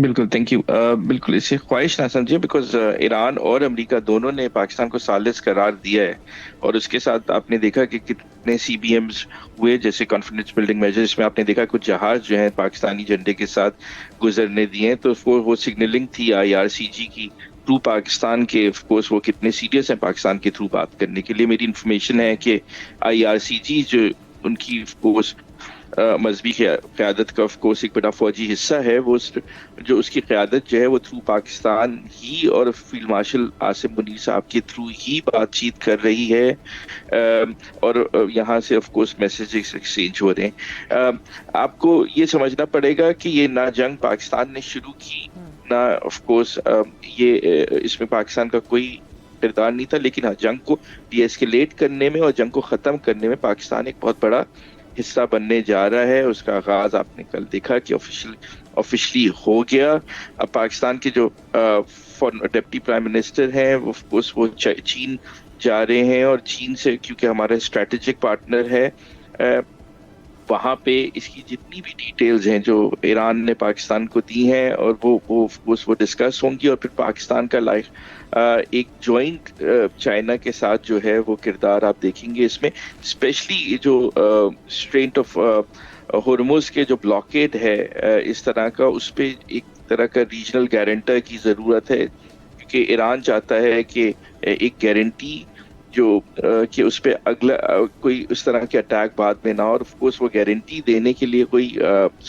بالکل thank you. بالکل اسے خواہش نہ سمجھے بیکاز ایران اور امریکہ دونوں نے پاکستان کو ثالث قرار دیا ہے, اور اس کے ساتھ آپ نے دیکھا کہ کتنے سی بی ایمز ہوئے جیسے کانفیڈنس بلڈنگ میجرز میں آپ نے دیکھا کچھ جہاز جو ہیں پاکستانی جھنڈے کے ساتھ گزرنے دیے ہیں, تو وہ سگنلنگ تھی آئی آر سی جی کی تھرو پاکستان کے. آف کورس وہ کتنے سیریس ہیں پاکستان کے تھرو بات کرنے کے لیے. میری انفارمیشن ہے کہ آئی آر سی جی جو ان کی آف کورس مذہبی قیادت کا آف کورس ایک بڑا فوجی حصہ ہے, وہ جو اس کی قیادت جو ہے وہ تھرو پاکستان ہی اور فیلڈ مارشل عاصم منیر صاحب کے تھرو ہی بات چیت کر رہی ہے, اور یہاں سے آف کورس میسیجز ایکسچینج ہو رہے ہیں. آپ کو یہ سمجھنا پڑے گا کہ یہ نہ جنگ پاکستان نے شروع کی, نہ آف کورس یہ اس میں پاکستان کا کوئی کردار نہیں تھا, لیکن ہاں جنگ کو ڈی ایسکیلیٹ کرنے میں اور جنگ کو ختم کرنے میں پاکستان ایک بہت بڑا حصہ بننے جا رہا ہے. اس کا آغاز آپ نے کل دیکھا کہ آفیشلی ہو گیا. اب پاکستان کے جو ڈپٹی پرائم منسٹر ہیں وہ چین جا رہے ہیں, اور چین سے کیونکہ ہمارا اسٹریٹجک پارٹنر ہے, وہاں پہ اس کی جتنی بھی ڈیٹیلز ہیں جو ایران نے پاکستان کو دی ہیں اور وہ ڈسکس ہوں گی, اور پھر پاکستان کا ایک جوائنٹ چائنا کے ساتھ جو ہے وہ کردار آپ دیکھیں گے اس میں. اسپیشلی جو اسٹریٹ آف ہرمز کے جو بلاکیڈ ہے اس طرح کا, اس پہ ایک طرح کا ریجنل گارنٹر کی ضرورت ہے, کیونکہ ایران چاہتا ہے کہ ایک گارنٹی جو کہ اس پہ اگلا کوئی اس طرح کے اٹیک بعد میں نہ, اور آف کورس وہ گارنٹی دینے کے لیے کوئی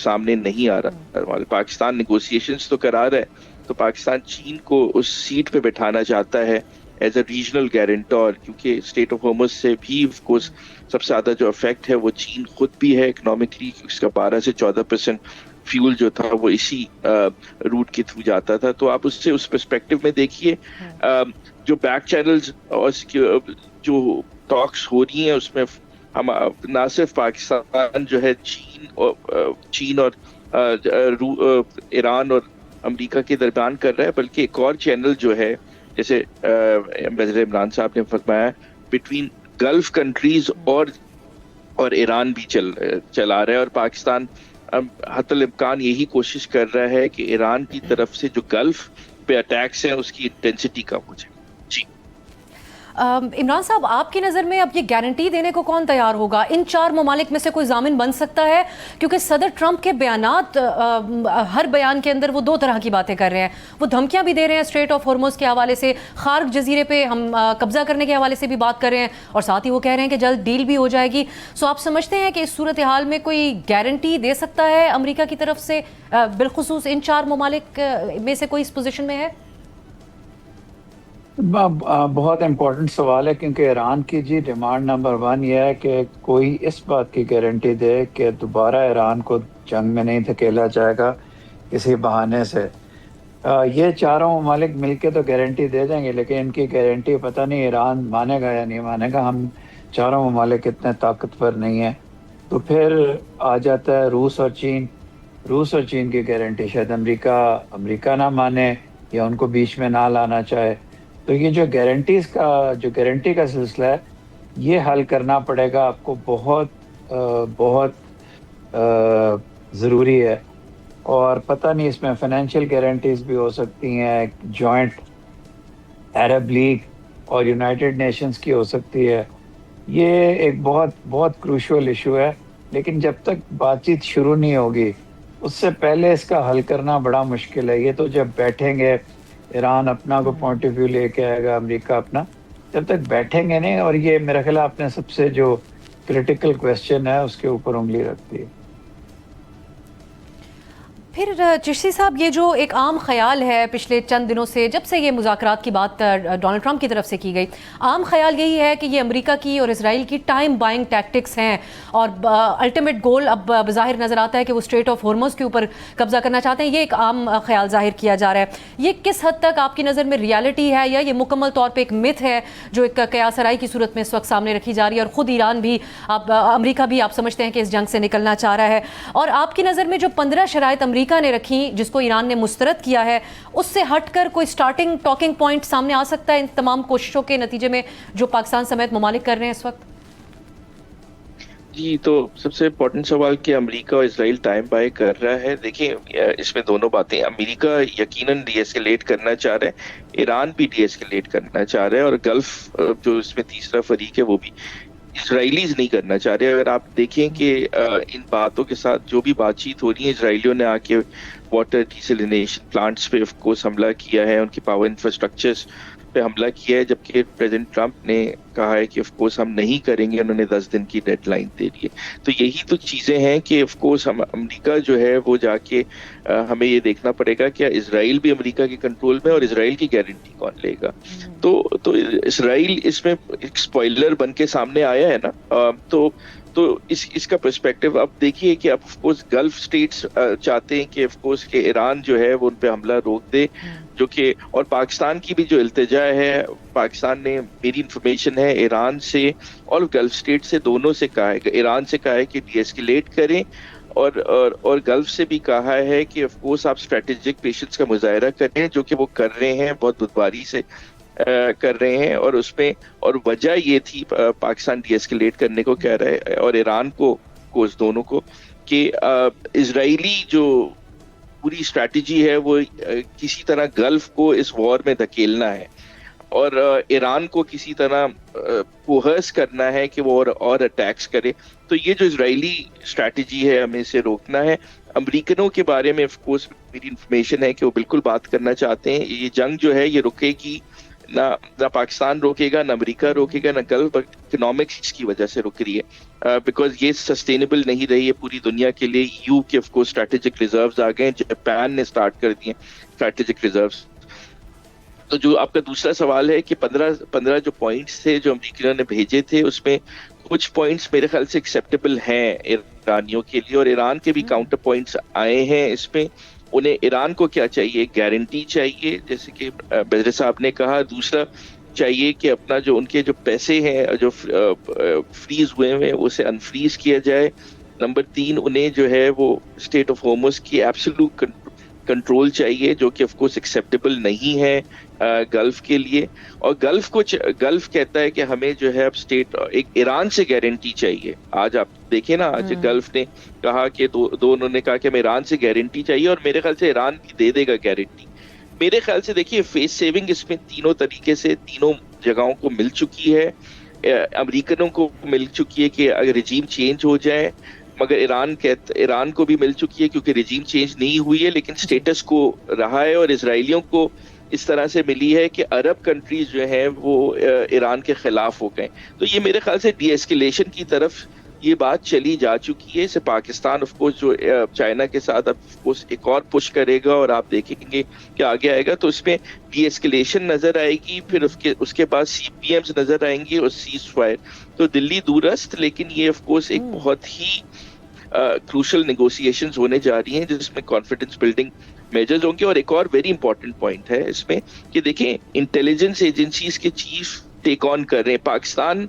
سامنے نہیں آ رہا. پاکستان نیگوسیشنز تو کرا رہا ہے, تو پاکستان چین کو اس سیٹ پہ بٹھانا چاہتا ہے ایز اے ریجنل گارنٹر, کیونکہ اسٹیٹ آف ہارمز سے بھی آف کورس سب سے زیادہ جو افیکٹ ہے وہ چین خود بھی ہے اکنامکلی, اس کا 12 سے 14% فیول جو تھا وہ اسی روٹ کے تھرو جاتا تھا. تو آپ اس پرسپیکٹو میں دیکھیے جو بیک چینلز اور جو ٹاکس ہو رہی ہیں اس میں ہم نہ صرف پاکستان جو ہے چین اور ایران اور امریکہ کے درمیان کر رہا ہے, بلکہ ایک اور چینل جو ہے جیسے امبیسڈر عمران صاحب نے فرمایا بٹوین گلف کنٹریز اور ایران بھی چلا رہا ہے, اور پاکستان حتی الامکان یہی کوشش کر رہا ہے کہ ایران کی طرف سے جو گلف پہ اٹیکس ہیں اس کی انٹینسٹی کم ہو جائے. جی عمران صاحب, آپ کی نظر میں اب یہ گارنٹی دینے کو کون تیار ہوگا؟ ان 4 ممالک میں سے کوئی ضامن بن سکتا ہے؟ کیونکہ صدر ٹرمپ کے بیانات ہر بیان کے اندر وہ 2 طرح کی باتیں کر رہے ہیں. وہ دھمکیاں بھی دے رہے ہیں اسٹریٹ آف ہرمز کے حوالے سے, خارق جزیرے پہ ہم قبضہ کرنے کے حوالے سے بھی بات کر رہے ہیں, اور ساتھ ہی وہ کہہ رہے ہیں کہ جلد ڈیل بھی ہو جائے گی. سو آپ سمجھتے ہیں کہ اس صورتحال میں کوئی گارنٹی دے سکتا ہے امریکہ کی طرف سے, بالخصوص ان 4 ممالک میں سے کوئی اس پوزیشن میں ہے؟ بہت امپورٹنٹ سوال ہے, کیونکہ ایران کی ڈیمانڈ نمبر 1 یہ ہے کہ کوئی اس بات کی گارنٹی دے کہ دوبارہ ایران کو جنگ میں نہیں دھکیلا جائے گا کسی بہانے سے. یہ 4 ممالک مل کے تو گارنٹی دے دیں گے, لیکن ان کی گارنٹی پتہ نہیں ایران مانے گا یا نہیں مانے گا. ہم 4 ممالک اتنے طاقتور نہیں ہیں. تو پھر آ جاتا ہے روس اور چین کی گارنٹی. شاید امریکہ نہ مانے یا ان کو بیچ میں نہ لانا چاہے. تو یہ جو گارنٹی کا سلسلہ ہے یہ حل کرنا پڑے گا آپ کو, بہت ضروری ہے. اور پتہ نہیں اس میں فائنینشیل گارنٹیز بھی ہو سکتی ہیں, جوائنٹ عرب لیگ اور یونائٹڈ نیشنز کی ہو سکتی ہے. یہ ایک بہت کروشل ایشو ہے, لیکن جب تک بات چیت شروع نہیں ہوگی اس سے پہلے اس کا حل کرنا بڑا مشکل ہے. یہ تو جب بیٹھیں گے, ایران اپنا کو پوائنٹ آف ویو لے کے آئے گا, امریکہ اپنا, جب تک بیٹھیں گے نہیں. اور یہ میرا خیال آپ نے سب سے جو کریٹیکل کویسچن ہے اس کے اوپر انگلی رکھتی ہے. پھر چشتی صاحب, یہ جو ایک عام خیال ہے پچھلے چند دنوں سے جب سے یہ مذاکرات کی بات ڈونلڈ ٹرمپ کی طرف سے کی گئی, عام خیال یہی ہے کہ یہ امریکہ کی اور اسرائیل کی ٹائم بائنگ ٹیکٹکس ہیں, اور الٹیمیٹ گول اب بظاہر نظر آتا ہے کہ وہ اسٹریٹ آف ہرمز کے اوپر قبضہ کرنا چاہتے ہیں. یہ ایک عام خیال ظاہر کیا جا رہا ہے. یہ کس حد تک آپ کی نظر میں ریالٹی ہے, یا یہ مکمل طور پہ ایک متھ ہے جو ایک قیاس آرائی کی صورت میں اس وقت سامنے رکھی جا رہی ہے, اور خود ایران بھی امریکہ بھی آپ سمجھتے ہیں کہ اس جنگ سے نکلنا چاہ رہا ہے؟ اور آپ کی نظر میں جو 15 شرائط امریکہ نے رکھی جس کو ایران نے مسترد کیا ہے, اس سے ہٹ کر کوئی سٹارٹنگ ٹاکنگ پوائنٹ سامنے آ سکتا ہے ان تمام کوششوں کے نتیجے میں جو پاکستان سمیت ممالک کر رہے ہیں اس وقت؟ جی تو سب سے امپورٹنٹ سوال کہ امریکہ اور اسرائیل ٹائم بائی کر رہا ہے. دیکھیں اس میں دونوں باتیں, امریکہ یقیناً ڈی ایسکیلیٹ کرنا چاہ رہا ہے, ایران بھی ڈی ایسکیلیٹ کرنا چاہ رہا ہے, اور گلف جو اس میں تیسرا فریق ہے وہ بھی. اسرائیلیز نہیں کرنا چاہ رہے. اگر آپ دیکھیں کہ ان باتوں کے ساتھ جو بھی بات چیت ہو رہی ہے, اسرائیلیوں نے آ کے واٹر ڈیسلینیشن پلانٹس پہ آف کورس حملہ کیا ہے, ان کی پاور انفراسٹرکچرز پہ حملہ کیا ہے, جبکہ پریزیڈنٹ ٹرمپ نے کہا ہے کہ آف کورس ہم نہیں کریں گے, انہوں نے 10 دن کی ڈیڈ لائن دے دی ہے. تو یہی تو چیزیں ہیں کہ آف کورس ہم امریکہ جو ہے وہ جا کے ہمیں یہ دیکھنا پڑے گا کہ اسرائیل بھی امریکہ کے کنٹرول میں, اور اسرائیل کی گارنٹی کون لے گا. تو اسرائیل اس میں ایک اسپوائلر بن کے سامنے آیا ہے نا. تو اس کا پرسپیکٹو اب دیکھیے کہ اب آف کورس گلف اسٹیٹس چاہتے ہیں کہ آف کورس کہ ایران جو ہے وہ ان پہ حملہ روک دے, جو کہ اور پاکستان کی بھی جو التجا ہے, پاکستان نے, میری انفارمیشن ہے, ایران سے اور گلف اسٹیٹ سے دونوں سے کہا ہے, ایران سے کہا ہے کہ ڈی ایسکیلیٹ کریں, اور گلف سے بھی کہا ہے کہ آف کورس آپ اسٹریٹجک پیشنس کا مظاہرہ کریں, جو کہ وہ کر رہے ہیں, بہت بدباری سے کر رہے ہیں. اور اس میں اور وجہ یہ تھی پاکستان ڈی ایسکیلیٹ کرنے کو کہہ رہا ہے, اور ایران کو دونوں کو, کہ اسرائیلی جو پوری اسٹریٹجی ہے وہ کسی طرح گلف کو اس وار میں دھکیلنا ہے, اور ایران کو کسی طرح کوہرس کرنا ہے کہ وہ اور اٹیکس کرے. تو یہ جو اسرائیلی اسٹریٹجی ہے ہمیں اسے روکنا ہے. امریکنوں کے بارے میں آف کورس میری انفارمیشن ہے کہ وہ بالکل بات کرنا چاہتے ہیں. یہ جنگ جو ہے یہ رکے گی نہ پاکستان روکے گا, نہ امریکہ روکے گا, نہ گلف, اکنامکس کی وجہ سے رک رہی ہے, بیکاز یہ سسٹینیبل نہیں رہی ہے پوری دنیا کے لیے. یو کے آف کورس اسٹریٹجک ریزروز آ گئے, جاپان نے اسٹارٹ کر دیے اسٹریٹجک ریزروز. تو جو آپ کا دوسرا سوال ہے کہ 15 جو پوائنٹس تھے جو امریکیوں نے بھیجے تھے, اس میں کچھ پوائنٹس میرے خیال سے ایکسیپٹیبل ہیں ایرانیوں کے لیے, اور ایران کے بھی کاؤنٹر پوائنٹس آئے ہیں. اس میں انہیں ایران کو کیا چاہیے, گارنٹی چاہیے, جیسے کہ بدر صاحب نے کہا. دوسرا چاہیے کہ اپنا جو ان کے جو پیسے ہیں جو فریز ہوئے ہیں اسے انفریز کیا جائے. نمبر 3 انہیں جو ہے وہ اسٹیٹ آف ہورمز کی ایبسولوٹ کنٹرول چاہیے, جو کہ آف کورس ایکسیپٹیبل نہیں ہے گلف کے لیے. اور گلف کہتا ہے کہ ہمیں جو ہے اب اسٹیٹ ایک ایران سے گارنٹی چاہیے. آج آپ دیکھیں نا, آج گلف نے کہا کہ انہوں نے کہا کہ ہمیں ایران سے گارنٹی چاہیے, اور میرے خیال سے ایران بھی دے دے گا گارنٹی. میرے خیال سے دیکھیے فیس سیونگ اس میں تینوں طریقے سے تینوں جگہوں کو مل چکی ہے. امریکنوں کو مل چکی ہے کہ اگر رجیم چینج ہو جائے, مگر ایران کو بھی مل چکی ہے کیونکہ رجیم چینج نہیں ہوئی ہے لیکن سٹیٹس کو رہا ہے. اور اسرائیلیوں کو اس طرح سے ملی ہے کہ عرب کنٹریز جو ہیں وہ ایران کے خلاف ہو گئے. تو یہ میرے خیال سے ڈی ایسکیلیشن کی طرف یہ بات چلی جا چکی ہے. اسے پاکستان آف کورس جو چائنا کے ساتھ آف کورس ایک اور پش کرے گا, اور آپ دیکھیں گے کہ آگے آئے گا تو اس میں ڈی ایسکیلیشن نظر آئے گی, پھر اس کے بعد سی پی ایمز نظر آئیں گی, اور سیز فائر. تو دلی دورست, لیکن یہ آف کورس ایک بہت ہی کروشل نیگوسیشنز ہونے جا رہی ہیں جس میں کانفیڈنس بلڈنگ میجرز ہوں گے. اور ایک اور ویری امپورٹنٹ پوائنٹ ہے اس میں کہ دیکھیں انٹیلیجنس ایجنسیز کے چیف ٹیک آن کر رہے ہیں. پاکستان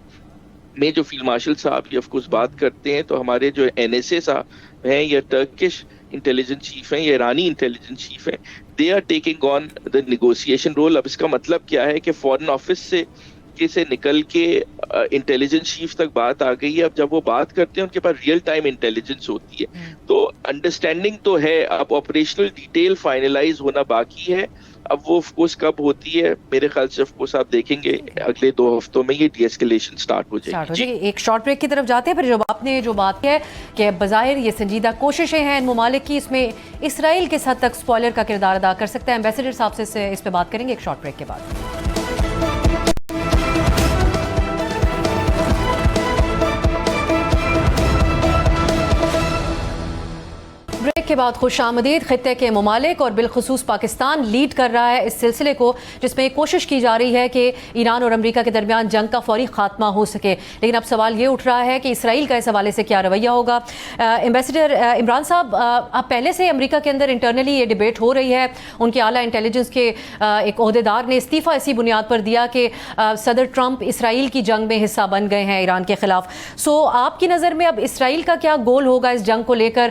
میں جو فیلڈ مارشل صاحب یہ آف کورس بات کرتے ہیں, تو ہمارے جو این ایس اے صاحب ہیں یا ٹرکش انٹیلیجنس چیف ہیں یا ایرانی انٹیلیجنس چیف ہیں, they are taking on the negotiation role. اب اس کا مطلب کیا ہے کہ فارن آفس سے نکل کے انٹیلیجنس چیف تک بات آ گئی ہے. اب جب وہ بات کرتے ہیں ان کے پاس ریئل ٹائم انٹیلیجنس ہوتی ہے, تو انڈرسٹینڈنگ تو ہے, اب آپریشنل ڈیٹیل فائنلائز ہونا باقی ہے. اب وہ آف کورس کب ہوتی ہے, میرے خیال سے آف کورس آپ دیکھیں گے اگلے 2 ہفتوں میں یہ ڈی ایسکیلیشن سٹارٹ ہو جائے گی. ایک شارٹ بریک کی طرف جاتے ہیں. پھر جو آپ نے جو بات کی ہے کہ بظاہر یہ سنجیدہ کوششیں ہیں ان ممالک کی, اس میں اسرائیل کس حد تک اسپوائلر کا کردار ادا کر سکتا ہے, ایمبیسڈر صاحب سے اس پہ بات کریں گے ایک شارٹ بریک کے بعد. بریک کے بعد خوش آمدید. خطے کے ممالک اور بالخصوص پاکستان لیڈ کر رہا ہے اس سلسلے کو جس میں کوشش کی جا رہی ہے کہ ایران اور امریکہ کے درمیان جنگ کا فوری خاتمہ ہو سکے. لیکن اب سوال یہ اٹھ رہا ہے کہ اسرائیل کا اس حوالے سے کیا رویہ ہوگا. ایمبیسڈر عمران صاحب, اب پہلے سے امریکہ کے اندر انٹرنلی یہ ڈیبیٹ ہو رہی ہے. ان کے اعلیٰ انٹیلیجنس کے ایک عہدیدار نے استعفیٰ اسی بنیاد پر دیا کہ صدر ٹرمپ اسرائیل کی جنگ میں حصہ بن گئے ہیں ایران کے خلاف. سو آپ کی نظر میں اب اسرائیل کا کیا گول ہوگا اس جنگ کو لے کر؟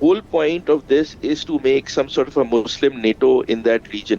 whole point of this is to make some sort of a Muslim NATO in that region.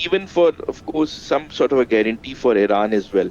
even for of course some sort of a guarantee for Iran as well.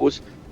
course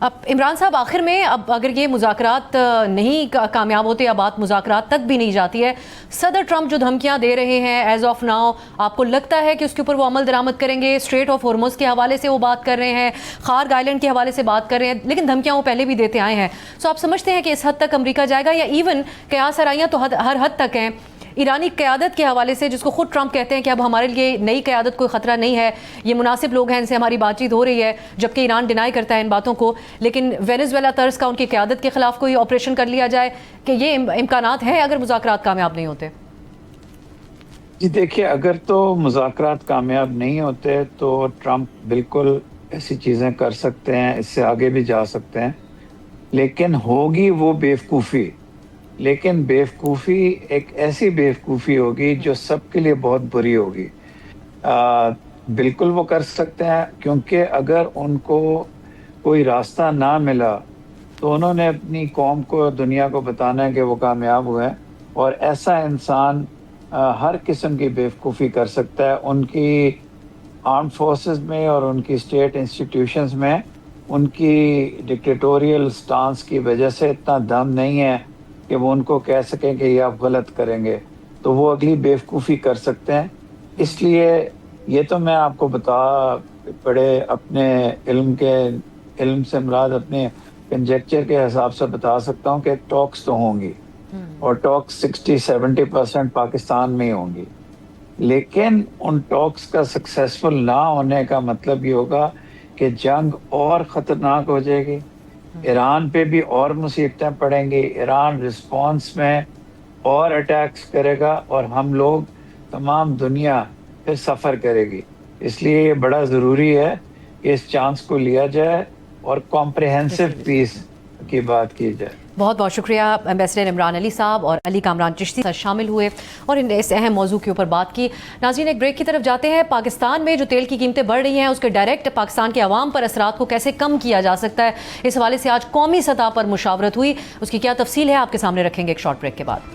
اب عمران صاحب آخر میں اب اگر یہ مذاکرات نہیں کامیاب ہوتے یا بات مذاکرات تک بھی نہیں جاتی ہے، صدر ٹرمپ جو دھمکیاں دے رہے ہیں ایز آف ناؤ، آپ کو لگتا ہے کہ اس کے اوپر وہ عمل درآمد کریں گے؟ اسٹریٹ آف ہارمز کے حوالے سے وہ بات کر رہے ہیں، خارگ آئلینڈ کے حوالے سے بات کر رہے ہیں، لیکن دھمکیاں وہ پہلے بھی دیتے آئے ہیں. سو آپ سمجھتے ہیں کہ اس حد تک امریکہ جائے گا، یا ایون قیاس آرائیاں تو ہر حد تک ہیں ایرانی قیادت کے حوالے سے، جس کو خود ٹرمپ کہتے ہیں کہ اب ہمارے لیے نئی قیادت کوئی خطرہ نہیں ہے، یہ مناسب لوگ ہیں، ان سے ہماری بات چیت ہو رہی ہے، جبکہ ایران ڈینائی کرتا ہے ان باتوں کو. لیکن وینزویلا طرز کا ان کی قیادت کے خلاف کوئی آپریشن کر لیا جائے، کہ یہ امکانات ہیں اگر مذاکرات کامیاب نہیں ہوتے؟ جی دیکھیے، اگر تو مذاکرات کامیاب نہیں ہوتے تو ٹرمپ بالکل ایسی چیزیں کر سکتے ہیں، اس سے آگے بھی جا سکتے ہیں، لیکن ہوگی وہ بیوقوفی. لیکن بیوقوفی ایک ایسی بیوقوفی ہوگی جو سب کے لیے بہت بری ہوگی. بالکل وہ کر سکتے ہیں، کیونکہ اگر ان کو کوئی راستہ نہ ملا تو انہوں نے اپنی قوم کو، دنیا کو بتانا ہے کہ وہ کامیاب ہوئے. اور ایسا انسان ہر قسم کی بیوقوفی کر سکتا ہے. ان کی آرم فورسز میں اور ان کی اسٹیٹ انسٹیٹیوشنز میں ان کی ڈکٹیٹوریل سٹانس کی وجہ سے اتنا دم نہیں ہے کہ وہ ان کو کہہ سکیں کہ یہ آپ غلط کریں گے، تو وہ اگلی بیوقوفی کر سکتے ہیں. اس لیے یہ تو میں آپ کو بڑے اپنے علم سے مراد اپنے کنجیکچر کے حساب سے بتا سکتا ہوں کہ ٹاکس تو ہوں گی، اور ٹاکس 60-70% پاکستان میں ہی ہوں گی. لیکن ان ٹاکس کا سکسیسفل نہ ہونے کا مطلب یہ ہوگا کہ جنگ اور خطرناک ہو جائے گی، ایران پہ بھی اور مصیبتیں پڑیں گی، ایران رسپانس میں اور اٹیکس کرے گا، اور ہم لوگ تمام دنیا پھر سفر کرے گی. اس لیے یہ بڑا ضروری ہے کہ اس چانس کو لیا جائے اور کمپریہنسو پیس کی بات کی جائے. بہت بہت شکریہ ایمبیسڈر عمران علی صاحب اور علی کامران چشتی شامل ہوئے اور اس اہم موضوع کے اوپر بات کی. ناظرین، ایک بریک کی طرف جاتے ہیں. پاکستان میں جو تیل کی قیمتیں بڑھ رہی ہیں، اس کے ڈائریکٹ پاکستان کے عوام پر اثرات کو کیسے کم کیا جا سکتا ہے، اس حوالے سے آج قومی سطح پر مشاورت ہوئی. اس کی کیا تفصیل ہے آپ کے سامنے رکھیں گے ایک شارٹ بریک کے بعد.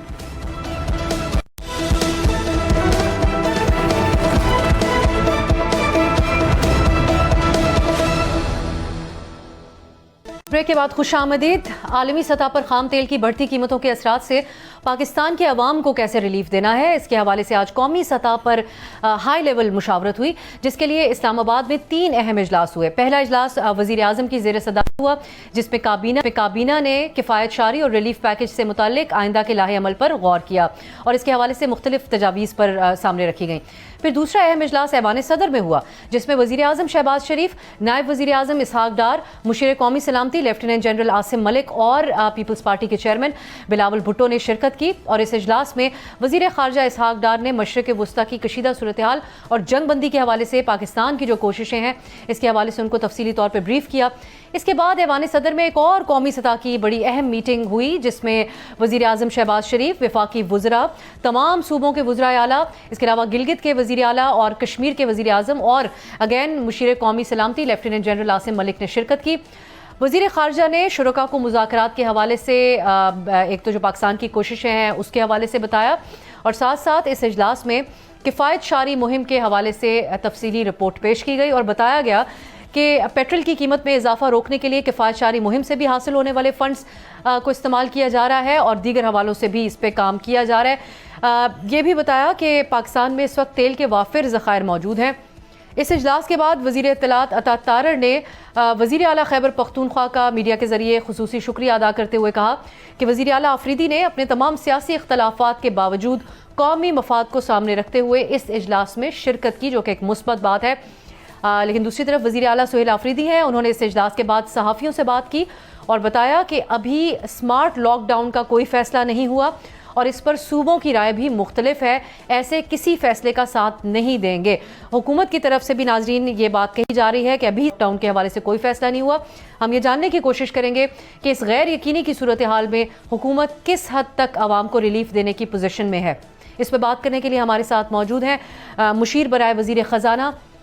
بریک کے بعد خوش آمدید. عالمی سطح پر خام تیل کی بڑھتی قیمتوں کے اثرات سے پاکستان کے عوام کو کیسے ریلیف دینا ہے، اس کے حوالے سے آج قومی سطح پر ہائی لیول مشاورت ہوئی، جس کے لیے اسلام آباد میں 3 اہم اجلاس ہوئے. پہلا اجلاس وزیر اعظم کی زیر صدارت ہوا، جس میں کابینہ نے کفایت شاری اور ریلیف پیکج سے متعلق آئندہ کے لاہے عمل پر غور کیا اور اس کے حوالے سے مختلف تجاویز پر سامنے رکھی گئیں. پھر دوسرا اہم اجلاس ایوان صدر میں ہوا، جس میں وزیر اعظم شہباز شریف، نائب وزیر اعظم اسحاق ڈار، مشیر قومی سلامتی لیفٹیننٹ جنرل عاصم ملک اور پیپلز پارٹی کے چیئرمین بلاول بھٹو نے شرکت کی. اور اس اجلاس میں وزیر خارجہ اسحاق ڈار نے مشرق وسطی کی کشیدہ صورتحال اور جنگ بندی کے حوالے سے پاکستان کی جو کوششیں ہیں، اس کے حوالے سے ان کو تفصیلی طور پر بریف کیا. اس کے بعد ایوان صدر میں ایک اور قومی سطح کی بڑی اہم میٹنگ ہوئی، جس میں وزیر اعظم شہباز شریف، وفاقی وزراء، تمام صوبوں کے وزراء اعلیٰ، اس کے علاوہ گلگت کے وزیر اعلیٰ اور کشمیر کے وزیر اعظم اور اگین مشیر قومی سلامتی لیفٹیننٹ جنرل عاصم ملک نے شرکت کی. وزیر خارجہ نے شرکاء کو مذاکرات کے حوالے سے ایک تو جو پاکستان کی کوششیں ہیں اس کے حوالے سے بتایا، اور ساتھ ساتھ اس اجلاس میں کفایت شاری مہم کے حوالے سے تفصیلی رپورٹ پیش کی گئی اور بتایا گیا کہ پیٹرول کی قیمت میں اضافہ روکنے کے لیے کفایت شاری مہم سے بھی حاصل ہونے والے فنڈز کو استعمال کیا جا رہا ہے اور دیگر حوالوں سے بھی اس پہ کام کیا جا رہا ہے. یہ بھی بتایا کہ پاکستان میں اس وقت تیل کے وافر ذخائر موجود ہیں. اس اجلاس کے بعد وزیر اطلاعات عطا تارڑ نے وزیر اعلیٰ خیبر پختونخوا کا میڈیا کے ذریعے خصوصی شکریہ ادا کرتے ہوئے کہا کہ وزیر اعلیٰ آفریدی نے اپنے تمام سیاسی اختلافات کے باوجود قومی مفاد کو سامنے رکھتے ہوئے اس اجلاس میں شرکت کی، جو کہ ایک مثبت بات ہے. لیکن دوسری طرف وزیر اعلیٰ سہیل آفریدی ہیں، انہوں نے اس اجلاس کے بعد صحافیوں سے بات کی اور بتایا کہ ابھی اسمارٹ لاک ڈاؤن کا کوئی فیصلہ نہیں ہوا اور اس پر صوبوں کی رائے بھی مختلف ہے، ایسے کسی فیصلے کا ساتھ نہیں دیں گے. حکومت کی طرف سے بھی ناظرین یہ بات کہی جا رہی ہے کہ ابھی لاک ڈاؤن کے حوالے سے کوئی فیصلہ نہیں ہوا. ہم یہ جاننے کی کوشش کریں گے کہ اس غیر یقینی کی صورتحال میں حکومت کس حد تک عوام کو ریلیف دینے کی پوزیشن میں ہے. اس پہ بات کرنے کے لیے ہمارے ساتھ موجود ہیں مشیر برائے وزیر خزانہ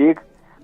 1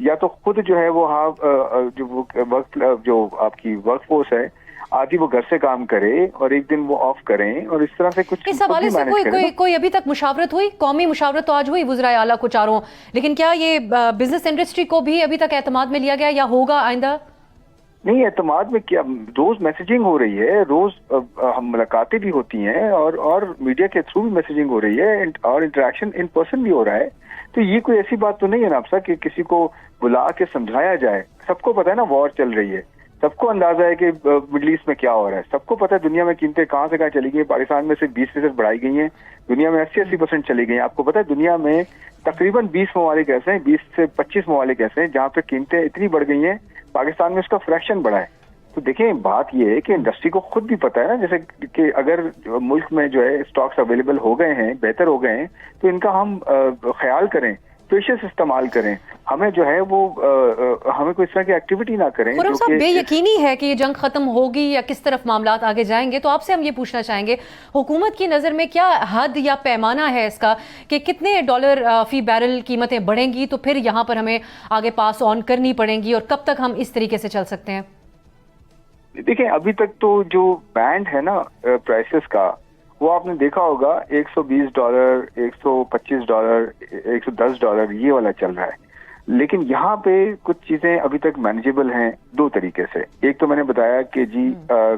یا تو خود جو ہے وہ جو آپ کی ورک فورس ہے آدھی وہ گھر سے کام کرے اور ایک دن وہ آف کریں، اور اس طرح سے کچھ اس حوالے سے کوئی ابھی تک مشاورت ہوئی؟ قومی مشاورت تو آج ہوئی وزرائے اعلیٰ کو چاروں، لیکن کیا یہ بزنس انڈسٹری کو بھی ابھی تک اعتماد میں لیا گیا یا ہوگا آئندہ؟ نہیں، اعتماد میں کیا، روز میسیجنگ ہو رہی ہے، روز ہم ملاقاتیں بھی ہوتی ہیں اور میڈیا کے تھرو بھی میسیجنگ ہو رہی ہے اور انٹریکشن ان پرسن بھی ہو رہا ہے. تو یہ کوئی ایسی بات تو نہیں ہے نابسا کہ کسی کو بلا کے سمجھایا جائے. سب کو پتا ہے نا وار چل رہی ہے، سب کو اندازہ ہے کہ مڈل ایسٹ میں کیا ہو رہا ہے، سب کو پتا ہے دنیا میں قیمتیں کہاں سے کہاں چلی گئی ہیں. پاکستان میں سے 20% بڑھائی گئی ہیں، دنیا میں 80% چلی گئی ہیں. آپ کو پتا ہے دنیا میں تقریباً 20 ممالک ایسے ہیں، 20 سے 25 ممالک ایسے ہیں جہاں پہ قیمتیں اتنی بڑھ گئی ہیں، پاکستان میں اس کا فریکشن بڑھا ہے. تو دیکھیں بات یہ ہے کہ انڈسٹری کو خود بھی پتا ہے نا، جیسے کہ اگر ملک میں جو ہے اسٹاکس اویلیبل ہو گئے ہیں، بہتر ہو گئے ہیں، تو ان کا ہم خیال کریں، پیشنس استعمال کریں. ہمیں جو ہے وہ ہمیں کوئی اس طرح کی ایکٹیویٹی نہ کریں. خرم صاحب، بے یقینی ہے کہ یہ جنگ ختم ہوگی یا کس طرف معاملات آگے جائیں گے، تو آپ سے ہم یہ پوچھنا چاہیں گے حکومت کی نظر میں کیا حد یا پیمانہ ہے اس کا کہ کتنے ڈالر فی بیرل قیمتیں بڑھیں گی تو پھر یہاں پر ہمیں آگے پاس آن کرنی پڑیں گی، اور کب تک ہم اس طریقے سے چل سکتے ہیں؟ دیکھیں ابھی تک تو جو بینڈ ہے نا پرائسز کا، وہ آپ نے دیکھا ہوگا $120، $125، $110 یہ والا چل رہا ہے. لیکن یہاں پہ کچھ چیزیں ابھی تک مینیجیبل ہیں دو طریقے سے. ایک تو میں نے بتایا کہ جی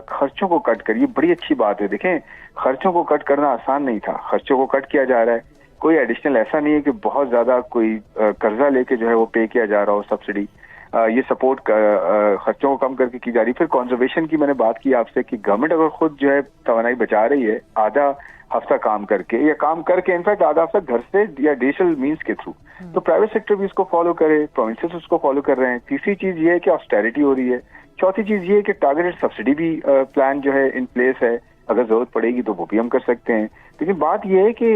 خرچوں کو کٹ کریے، بڑی اچھی بات ہے. دیکھیں خرچوں کو کٹ کرنا آسان نہیں تھا، خرچوں کو کٹ کیا جا رہا ہے. کوئی ایڈیشنل ایسا نہیں ہے کہ بہت زیادہ کوئی قرضہ لے کے جو ہے وہ پے کیا جا رہا ہو سبسڈی. یہ سپورٹ خرچوں کو کم کر کے کی جا رہی. پھر کنزرویشن کی میں نے بات کی آپ سے کہ گورنمنٹ اگر خود جو ہے توانائی بچا رہی ہے آدھا ہفتہ کام کر کے یا کام کر کے انفیکٹ آدھا ہفتہ گھر سے یا ڈیجیٹل مینس کے تھرو، تو پرائیویٹ سیکٹر بھی اس کو فالو کرے، پروونسز اس کو فالو کر رہے ہیں. تیسری چیز یہ ہے کہ آسٹیرٹی ہو رہی ہے. چوتھی چیز یہ ہے کہ ٹارگیٹڈ سبسڈی بھی پلان جو ہے ان پلیس ہے، اگر ضرورت پڑے گی تو وہ بھی ہم کر سکتے ہیں. لیکن بات یہ ہے کہ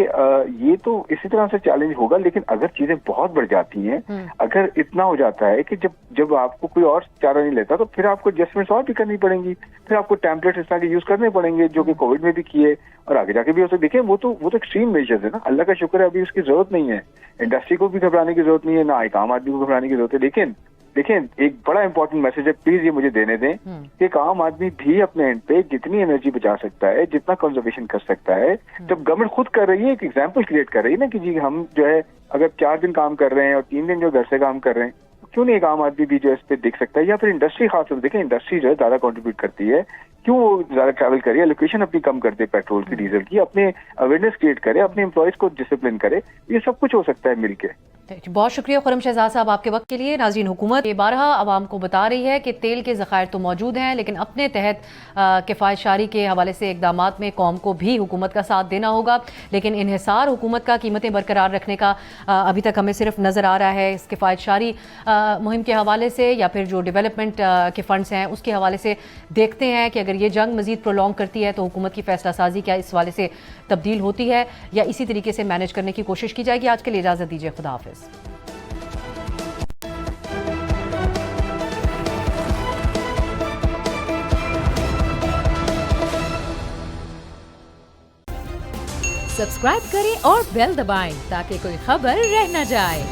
یہ تو اسی طرح سے چیلنج ہوگا. لیکن اگر چیزیں بہت بڑھ جاتی ہیں، اگر اتنا ہو جاتا ہے کہ جب آپ کو کوئی اور چارہ نہیں لیتا، تو پھر آپ کو ایڈجسٹمنٹس اور بھی کرنی پڑیں گی. پھر آپ کو ٹیمپلیٹ اس طرح کے یوز کرنے پڑیں گے جو کہ کووڈ میں بھی کیے اور آگے جا کے بھی ہو سکتے. دیکھیں وہ تو ایکسٹریم میجرز ہے نا. اللہ کا شکر ہے ابھی اس کی ضرورت نہیں ہے، انڈسٹری کو بھی گھبرانے کی ضرورت نہیں ہے، نہ ایک عام آدمی کو گھبرانے کی ضرورت ہے. لیکن دیکھیں ایک بڑا امپورٹنٹ میسج ہے، پلیز یہ مجھے دینے دیں کہ ایک عام آدمی بھی اپنے اینڈ پہ جتنی انرجی بچا سکتا ہے، جتنا کنزرویشن کر سکتا ہے، جب گورنمنٹ خود کر رہی ہے ایک ایگزامپل کریٹ کر رہی ہے نا کہ جی ہم جو ہے اگر 4 دن کام کر رہے ہیں اور 3 دن جو گھر سے کام کر رہے ہیں، کیوں نہیں ایک عام آدمی بھی جو ہے اس پہ دیکھ سکتا ہے. یا پھر انڈسٹری خاص طور سے دیکھیں، انڈسٹری جو ہے زیادہ کنٹریبیوٹ کرتی ہے، کیوں وہ زیادہ ٹریول کرے، لوکیشن اپنی کم کر دے پیٹرول کی ڈیزل کی، اپنے اویئرنیس کریٹ کرے، اپنے امپلائیز کو ڈسپلن کرے. یہ سب کچھ ہو سکتا ہے مل کے. بہت شکریہ خرم شہزاد صاحب آپ کے وقت کے لیے. ناظرین، حکومت یہ بارہا عوام کو بتا رہی ہے کہ تیل کے ذخائر تو موجود ہیں، لیکن اپنے تحت کفایت شاری کے حوالے سے اقدامات میں قوم کو بھی حکومت کا ساتھ دینا ہوگا. لیکن انحصار حکومت کا قیمتیں برقرار رکھنے کا ابھی تک ہمیں صرف نظر آ رہا ہے اس کفایت شاری مہم کے حوالے سے، یا پھر جو ڈیولپمنٹ کے فنڈز ہیں اس کے حوالے سے. دیکھتے ہیں کہ اگر یہ جنگ مزید پرولونگ کرتی ہے تو حکومت کی فیصلہ سازی کیا اس حوالے سے تبدیل ہوتی ہے یا اسی طریقے سے مینیج کرنے کی کوشش کی جائے گی. آج کے لیے اجازت دیجیے، خدا حافظ. سبسکرائب کریں اور بیل دبائیں تاکہ کوئی خبر رہ نہ جائے.